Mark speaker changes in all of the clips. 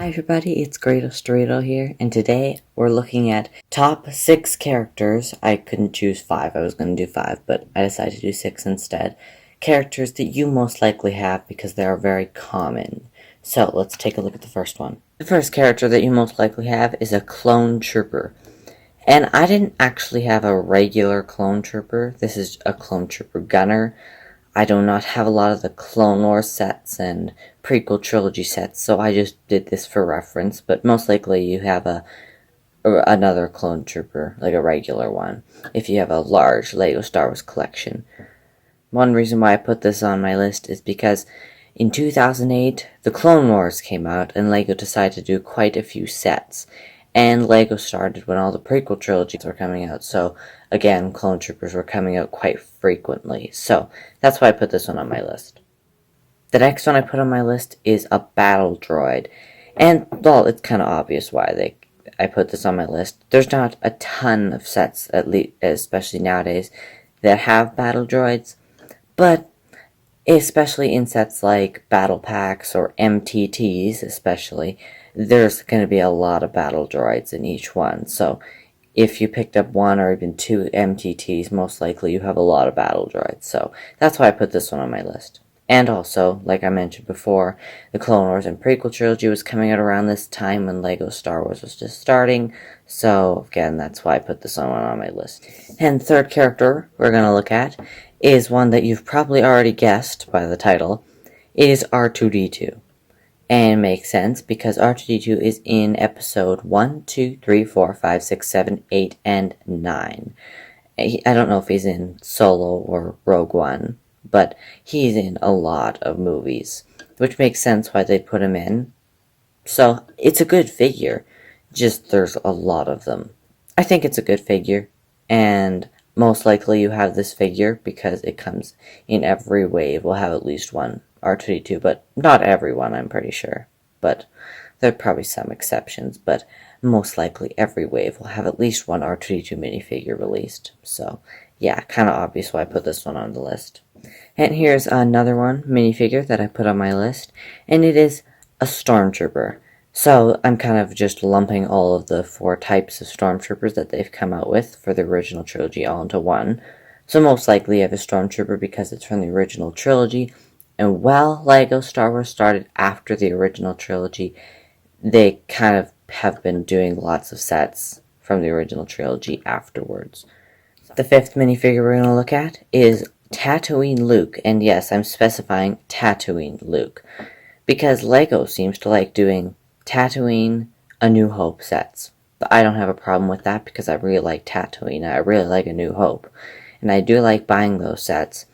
Speaker 1: Hi everybody, it's Greato here, and today we're looking at top 6 characters. I couldn't choose 5, I was going to do 5, but I decided to do 6 instead. Characters that you most likely have because they are very common. So let's take a look at the first one. The first character that you most likely have is a clone trooper. And I didn't actually have a regular clone trooper, this is a clone trooper gunner. I do not have a lot of the Clone Wars sets and prequel trilogy sets, so I just did this for reference, but most likely you have another clone trooper, like a regular one, if you have a large LEGO Star Wars collection. One reason why I put this on my list is because in 2008, the Clone Wars came out, and LEGO decided to do quite a few sets. And LEGO started when all the prequel trilogies were coming out, so again, clone troopers were coming out quite frequently. So that's why I put this one on my list. The next one I put on my list is a battle droid. And, well, it's kind of obvious why I put this on my list. There's not a ton of sets, at least, especially nowadays, that have battle droids, but especially in sets like battle packs or MTTs especially, there's going to be a lot of battle droids in each one. So if you picked up 1 or even 2 MTTs, most likely you have a lot of battle droids. So that's why I put this one on my list. And also, like I mentioned before, the Clone Wars and prequel trilogy was coming out around this time when LEGO Star Wars was just starting. So again, that's why I put this one on my list. And the third character we're going to look at is one that you've probably already guessed by the title. It is R2-D2. And it makes sense because R2-D2 is in episode 1, 2, 3, 4, 5, 6, 7, 8, and 9. I don't know if he's in Solo or Rogue One, but he's in a lot of movies, which makes sense why they put him in. So it's a good figure, just there's a lot of them. I think it's a good figure, and most likely you have this figure because it comes in every wave. We'll have at least one R2-D2, but not everyone, I'm pretty sure. But there are probably some exceptions, but most likely every wave will have at least one R2-D2 minifigure released. So, yeah, kind of obvious why I put this one on the list. And here's another one, minifigure, that I put on my list, and it is a Stormtrooper. So, I'm kind of just lumping all of the 4 types of Stormtroopers that they've come out with for the original trilogy all into one. So most likely you have a Stormtrooper because it's from the original trilogy, and while LEGO Star Wars started after the original trilogy, they kind of have been doing lots of sets from the original trilogy afterwards. The 5th minifigure we're going to look at is Tatooine Luke, and yes, I'm specifying Tatooine Luke, because LEGO seems to like doing Tatooine, A New Hope sets. But I don't have a problem with that because I really like Tatooine, I really like A New Hope, and I do like buying those sets.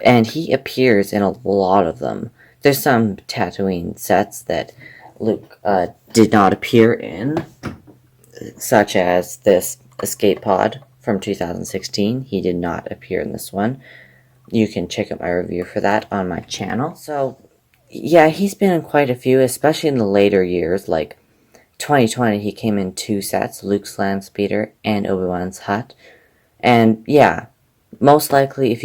Speaker 1: And he appears in a lot of them. There's some Tatooine sets that Luke did not appear in, such as this escape pod from 2016. He did not appear in this one. You can check out my review for that on my channel. So, yeah, he's been in quite a few, especially in the later years, like 2020 he came in 2 sets, Luke's Landspeeder and Obi-Wan's hut. And, yeah, most likely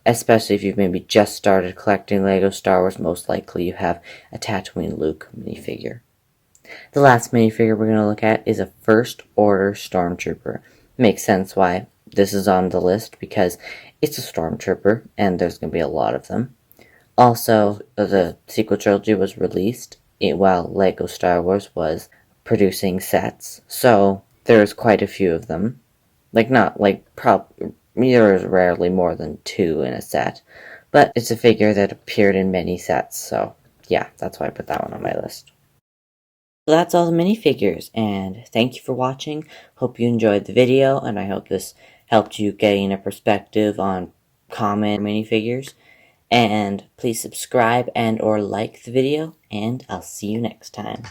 Speaker 1: especially if you've maybe just started collecting LEGO Star Wars, most likely you have a Tatooine Luke minifigure. The last minifigure we're going to look at is a First Order Stormtrooper. Makes sense why this is on the list because it's a Stormtrooper and there's going to be a lot of them. Also, the sequel trilogy was released while LEGO Star Wars was producing sets, so there's quite a few of them. There's rarely more than 2 in a set, but it's a figure that appeared in many sets, so yeah, that's why I put that one on my list. So that's all the minifigures, and thank you for watching. Hope you enjoyed the video, and I hope this helped you gain a perspective on common minifigures. And please subscribe and or like the video, and I'll see you next time.